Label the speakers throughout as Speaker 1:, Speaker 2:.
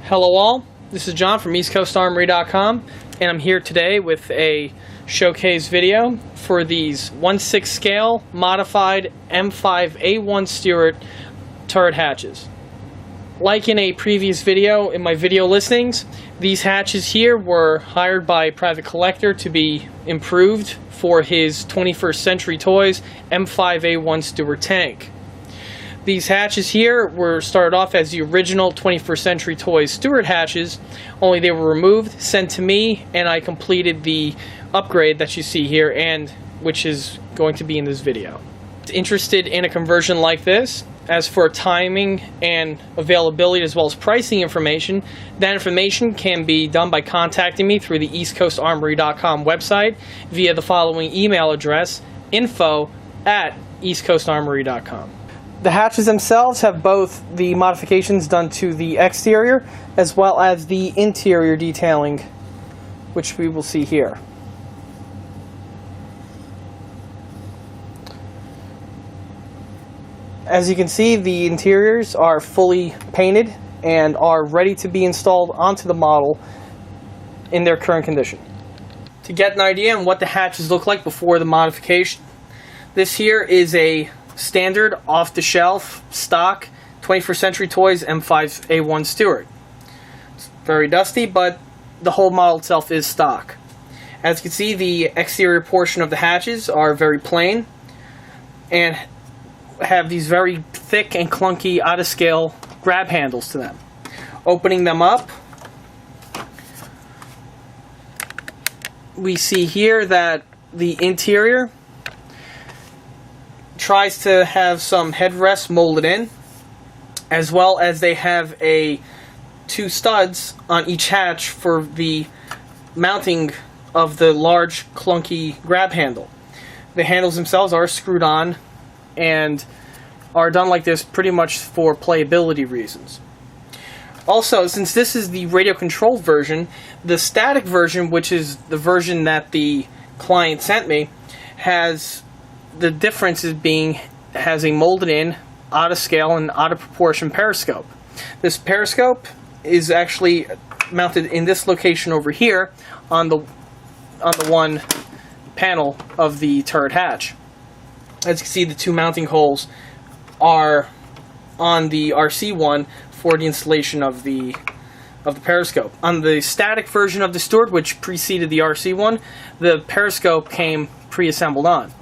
Speaker 1: Hello all, this is John from EastCoastArmory.com, and I'm here today with a showcase video for these 1/6 scale modified M5A1 Stuart turret hatches. Like in a previous video in my video listings, these hatches here were hired by a private collector to be improved for his 21st Century Toys M5A1 Stuart tank. These hatches here were started off as the original 21st Century Toys Stuart hatches, only they were removed, sent to me, and I completed the upgrade that you see here, and which is going to be in this video. Interested in a conversion like this? As for timing and availability as well as pricing information, that information can be done by contacting me through the EastCoastArmory.com website via the following email address, info@EastCoastArmory.com. The hatches themselves have both the modifications done to the exterior as well as the interior detailing, which we will see here. As you can see, the interiors are fully painted and are ready to be installed onto the model in their current condition. To get an idea on what the hatches look like before the modification, this here is a standard off-the-shelf stock 21st Century Toys M5A1 Stuart. It's very dusty, but the whole model itself is stock. As you can see, the exterior portion of the hatches are very plain and have these very thick and clunky out-of-scale grab handles to them. Opening them up, we see here that the interior tries to have some headrests molded in, as well as they have two studs on each hatch for the mounting of the large clunky grab handle. The handles themselves are screwed on and are done like this pretty much for playability reasons. Also, since this is the radio controlled version, the static version, which is the version that the client sent me, has the difference is has a molded in, out of scale and out of proportion periscope. This periscope is actually mounted in this location over here on the one panel of the turret hatch. As you can see, the two mounting holes are on the RC one for the installation of the periscope. On the static version of the Stuart, which preceded the RC one, the periscope came pre-assembled on.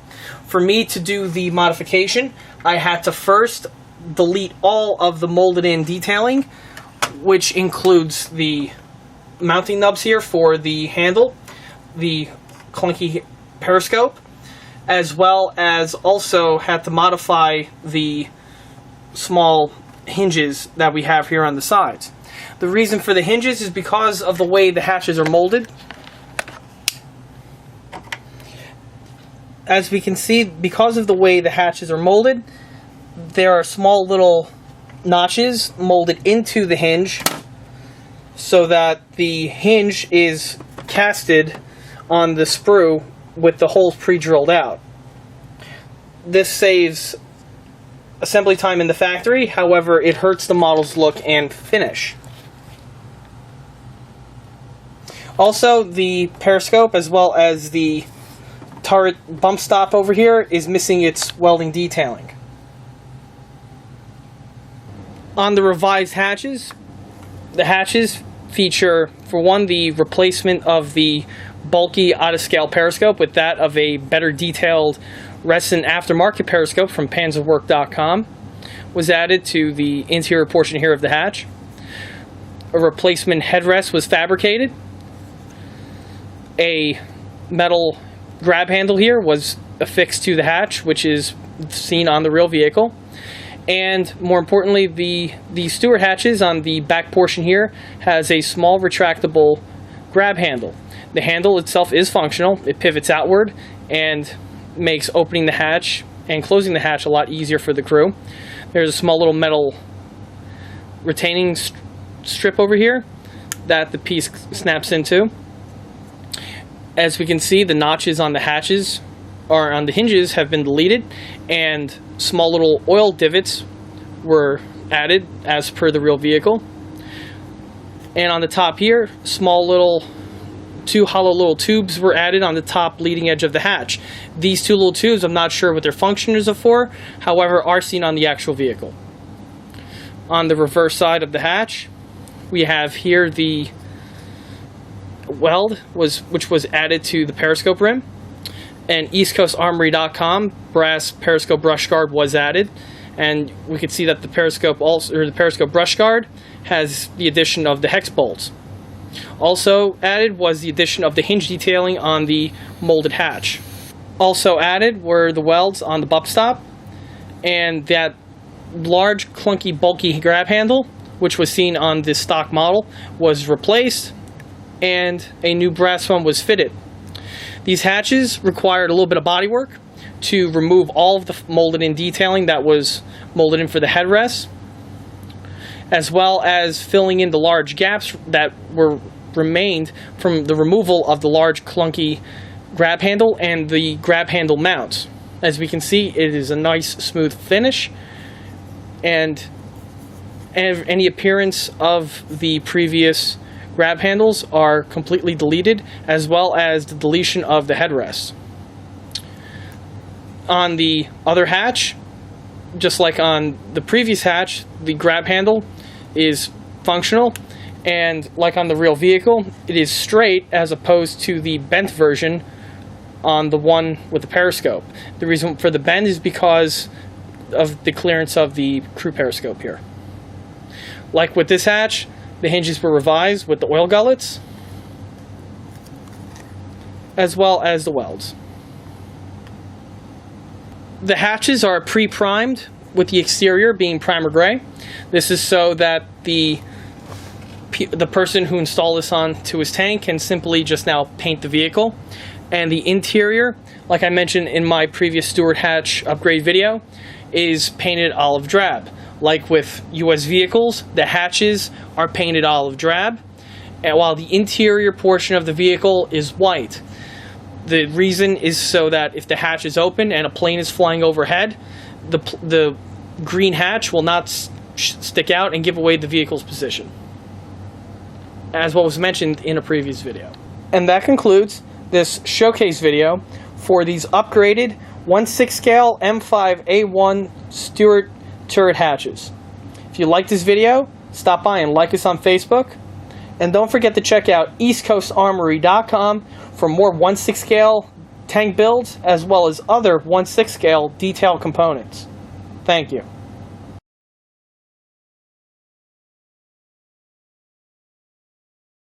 Speaker 1: For me to do the modification, I had to first delete all of the molded in detailing, which includes the mounting nubs here for the handle, the clunky periscope, as well as also had to modify the small hinges that we have here on the sides. The reason for the hinges is because of the way the hatches are molded. As we can see, because of the way the hatches are molded, there are small little notches molded into the hinge so that the hinge is casted on the sprue with the holes pre-drilled out. This saves assembly time in the factory, however, it hurts the model's look and finish. Also, the periscope as well as the turret bump stop over here is missing its welding detailing. On the revised hatches, the hatches feature, for one, the replacement of the bulky out-of-scale periscope with that of a better detailed resin aftermarket periscope from panzerwork.com was added to the interior portion here of the hatch. A replacement headrest was fabricated. A metal grab handle here was affixed to the hatch, which is seen on the real vehicle. And more importantly, the Stuart hatches on the back portion here has a small retractable grab handle. The handle itself is functional. It pivots outward and makes opening the hatch and closing the hatch a lot easier for the crew. There's a small little metal retaining strip over here that the piece snaps into. As we can see, the notches on the hatches or on the hinges have been deleted, and small little oil divots were added as per the real vehicle. And on the top here, two hollow little tubes were added on the top leading edge of the hatch. These two little tubes, I'm not sure what their function is for, however, are seen on the actual vehicle. On the reverse side of the hatch, we have here the weld, which was added to the periscope rim. And EastCoastArmory.com brass periscope brush guard was added, and we could see that the periscope brush guard has the addition of the hex bolts. Also added was the addition of the hinge detailing on the molded hatch. Also added were the welds on the bup stop, and that large, clunky, bulky grab handle, which was seen on the stock model, was replaced, and a new brass one was fitted. These hatches required a little bit of bodywork to remove all of the molded-in detailing that was molded in for the headrests, as well as filling in the large gaps that remained from the removal of the large, clunky grab handle and the grab handle mounts. As we can see, it is a nice, smooth finish, and any appearance of the previous grab handles are completely deleted, as well as the deletion of the headrests. On the other hatch, just like on the previous hatch, the grab handle is functional, and like on the real vehicle, it is straight as opposed to the bent version on the one with the periscope. The reason for the bend is because of the clearance of the crew periscope here. Like with this hatch, the hinges were revised with the oil gullets, as well as the welds. The hatches are pre-primed, with the exterior being primer gray. This is so that the person who installed this onto his tank can simply just now paint the vehicle. And the interior, like I mentioned in my previous Stuart hatch upgrade video, is painted olive drab. Like with US vehicles, the hatches are painted olive drab, and while the interior portion of the vehicle is white. The reason is so that if the hatch is open and a plane is flying overhead, the green hatch will not stick out and give away the vehicle's position, as what was mentioned in a previous video. And that concludes this showcase video for these upgraded 1/6 scale M5A1 Stuart turret hatches. If you like this video, stop by and like us on Facebook. And don't forget to check out EastCoastArmory.com for more 1/6 scale tank builds, as well as other 1/6 scale detail components. Thank you.